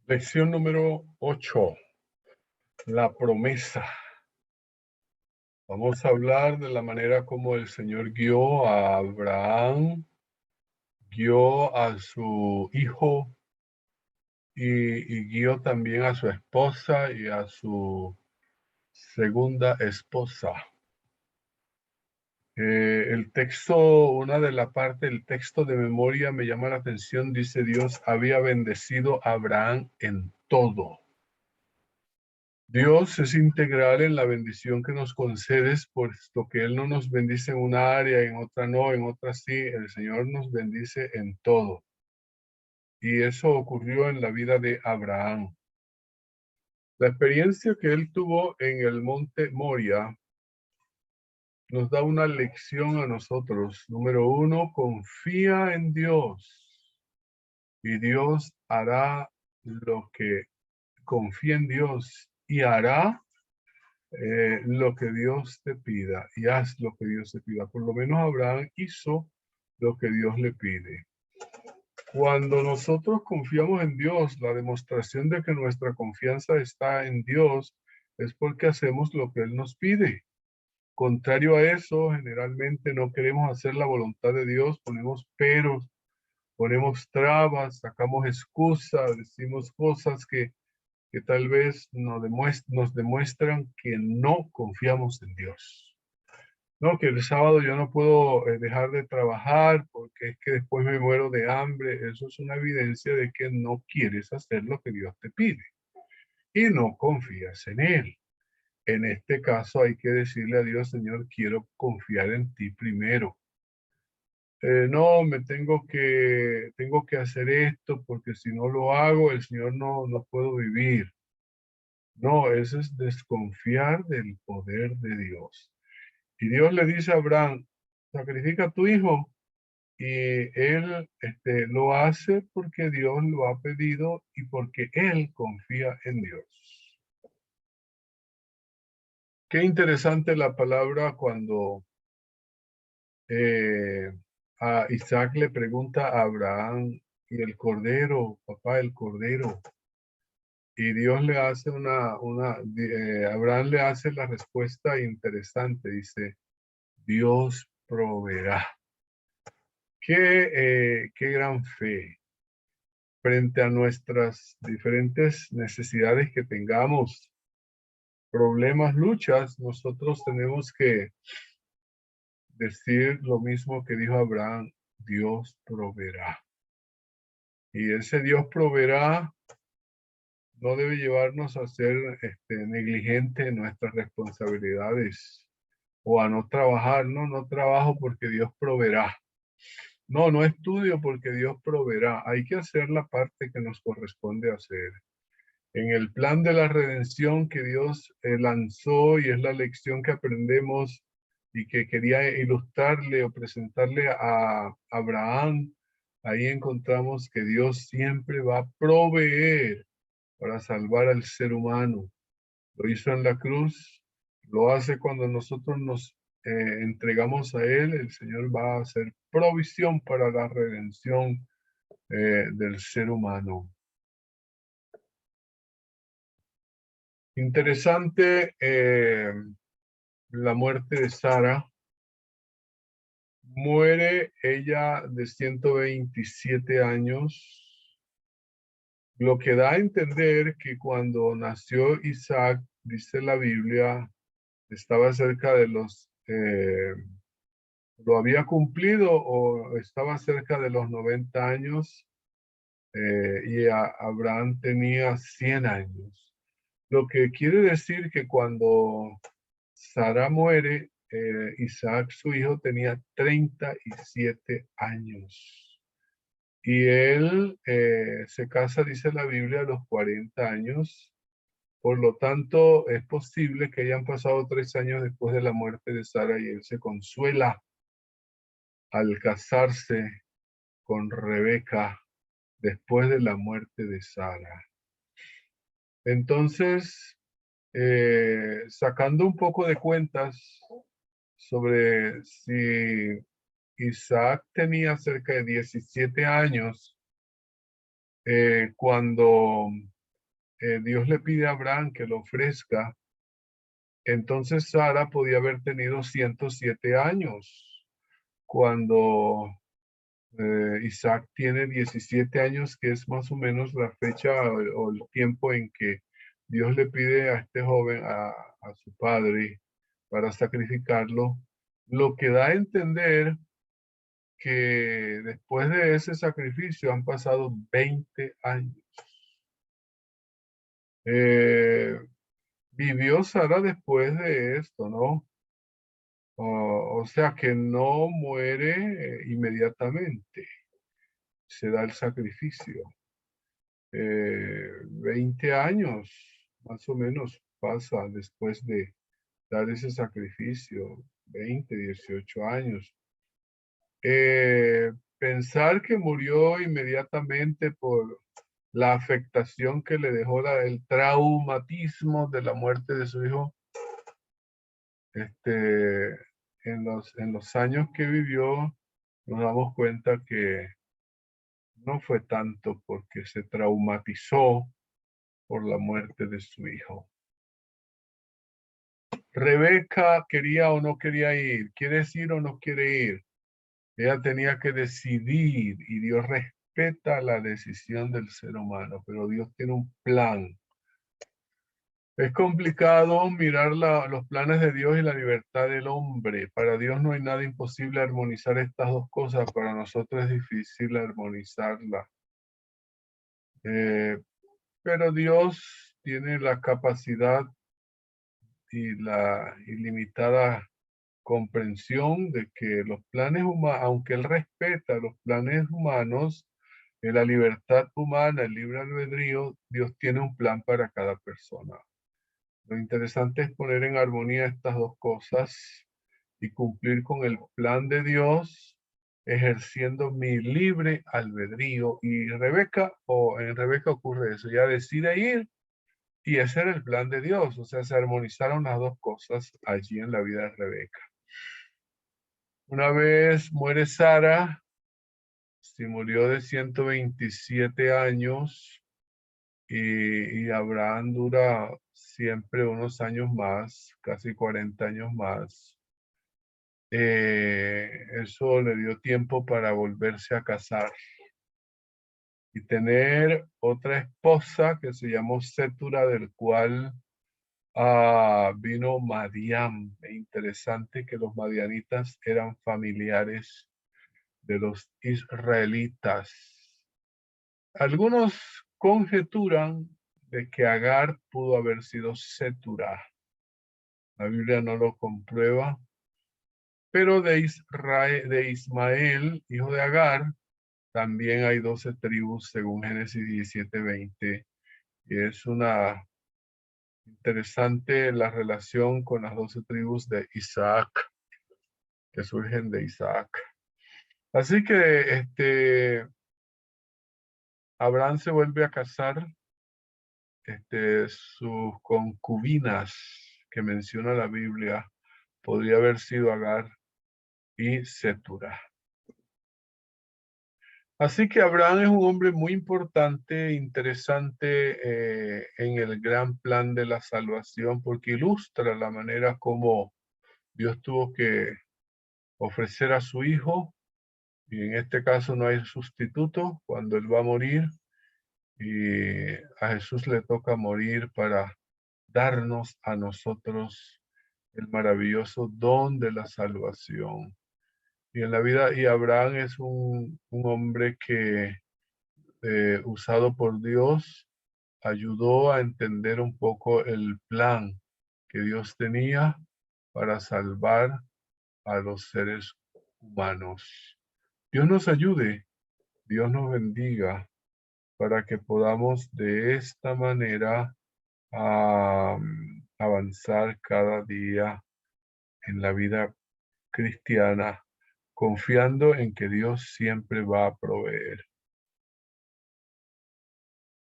Lección número 8. La promesa. Vamos a hablar de la manera como el Señor guió a Abraham, guió a su hijo y guió también a su esposa y a su segunda esposa. El texto, una de la parte del texto de memoria me llama la atención, dice Dios había bendecido a Abraham en todo. Dios es integral en la bendición que nos concedes, puesto que Él no nos bendice en una área, en otra no, en otra sí. El Señor nos bendice en todo. Y eso ocurrió en la vida de Abraham. La experiencia que él tuvo en el monte Moria nos da una lección a nosotros. Número 1, confía en Dios y Dios hará lo que confía en Dios y hará lo que Dios te pida y haz lo que Dios te pida. Por lo menos Abraham hizo lo que Dios le pide. Cuando nosotros confiamos en Dios, la demostración de que nuestra confianza está en Dios es porque hacemos lo que Él nos pide. Contrario a eso, generalmente no queremos hacer la voluntad de Dios, ponemos peros, ponemos trabas, sacamos excusas, decimos cosas que tal vez nos demuestran que no confiamos en Dios. No, que el sábado yo no puedo dejar de trabajar porque es que después me muero de hambre. Eso es una evidencia de que no quieres hacer lo que Dios te pide y no confías en Él. En este caso hay que decirle a Dios, Señor, quiero confiar en ti primero. No, tengo que hacer esto porque si no lo hago, el Señor no puedo vivir. No, eso es desconfiar del poder de Dios. Y Dios le dice a Abraham, sacrifica a tu hijo. Y él lo hace porque Dios lo ha pedido y porque él confía en Dios. Qué interesante la palabra cuando eh, a Isaac le pregunta a Abraham, y el cordero, papá, el cordero. Y Dios le hace Abraham le hace la respuesta interesante, dice, Dios proveerá. Qué gran fe frente a nuestras diferentes necesidades que tengamos, problemas, luchas, nosotros tenemos que decir lo mismo que dijo Abraham, Dios proveerá. Y ese Dios proveerá no debe llevarnos a ser negligentes en nuestras responsabilidades o a no trabajar. No trabajo porque Dios proveerá. No estudio porque Dios proveerá. Hay que hacer la parte que nos corresponde hacer. En el plan de la redención que Dios lanzó y es la lección que aprendemos y que quería ilustrarle o presentarle a Abraham, ahí encontramos que Dios siempre va a proveer para salvar al ser humano. Lo hizo en la cruz, lo hace cuando nosotros nos entregamos a Él. El Señor va a hacer provisión para la redención del ser humano. Interesante la muerte de Sara. Muere ella de 127 años, lo que da a entender que cuando nació Isaac, dice la Biblia, estaba cerca de lo había cumplido o estaba cerca de los 90 años y Abraham tenía 100 años. Lo que quiere decir que cuando Sara muere, Isaac, su hijo, tenía 37 años. Y él se casa, dice la Biblia, a los 40 años. Por lo tanto, es posible que hayan pasado 3 años después de la muerte de Sara y él se consuela al casarse con Rebeca después de la muerte de Sara. Entonces, sacando un poco de cuentas sobre si Isaac tenía cerca de 17 años cuando Dios le pide a Abraham que lo ofrezca. Entonces Sara podía haber tenido 107 años cuando Isaac tiene 17 años, que es más o menos la fecha o el tiempo en que Dios le pide a este joven, a su padre, para sacrificarlo, lo que da a entender que después de ese sacrificio han pasado 20 años. Eh, Vivió Sara después de esto, ¿no? O sea que no muere inmediatamente, se da el sacrificio. 20 años más o menos pasa después de dar ese sacrificio, 20, 18 años. Pensar que murió inmediatamente por la afectación que le dejó el traumatismo de la muerte de su hijo, en los años que vivió, nos damos cuenta que no fue tanto porque se traumatizó por la muerte de su hijo. Rebeca quería o no quería ir, ¿quieres ir o no quiere ir? Ella tenía que decidir y Dios respeta la decisión del ser humano, pero Dios tiene un plan. Es complicado mirar los planes de Dios y la libertad del hombre. Para Dios no hay nada imposible armonizar estas dos cosas. Para nosotros es difícil armonizarlas. Pero Dios tiene la capacidad y la ilimitada comprensión de que los planes humanos, aunque Él respeta los planes humanos, la libertad humana, el libre albedrío, Dios tiene un plan para cada persona. Lo interesante es poner en armonía estas dos cosas y cumplir con el plan de Dios, ejerciendo mi libre albedrío. Y Rebeca, o en Rebeca ocurre eso, ya decide ir y ese era el plan de Dios. O sea, se armonizaron las dos cosas allí en la vida de Rebeca. Una vez muere Sara, se murió de 127 años y Abraham dura siempre unos años más, casi 40 años más. Eso le dio tiempo para volverse a casar y tener otra esposa que se llamó Sétura, del cual vino Madián. Es interesante que los madianitas eran familiares de los israelitas. Algunos conjeturan de que Agar pudo haber sido Sétura. La Biblia no lo comprueba, pero de Ismael, hijo de Agar, también hay 12 tribus según Génesis 17:20. Y es una interesante la relación con las 12 tribus de Isaac, que surgen de Isaac. Así que Abraham se vuelve a casar. Sus concubinas que menciona la Biblia podría haber sido Agar y Sétura. Así que Abraham es un hombre muy importante, interesante en el gran plan de la salvación, porque ilustra la manera como Dios tuvo que ofrecer a su hijo, y en este caso no hay sustituto cuando él va a morir, y a Jesús le toca morir para darnos a nosotros el maravilloso don de la salvación. Y en la vida, y Abraham es un hombre que, usado por Dios, ayudó a entender un poco el plan que Dios tenía para salvar a los seres humanos. Dios nos ayude, Dios nos bendiga para que podamos de esta manera avanzar cada día en la vida cristiana, confiando en que Dios siempre va a proveer.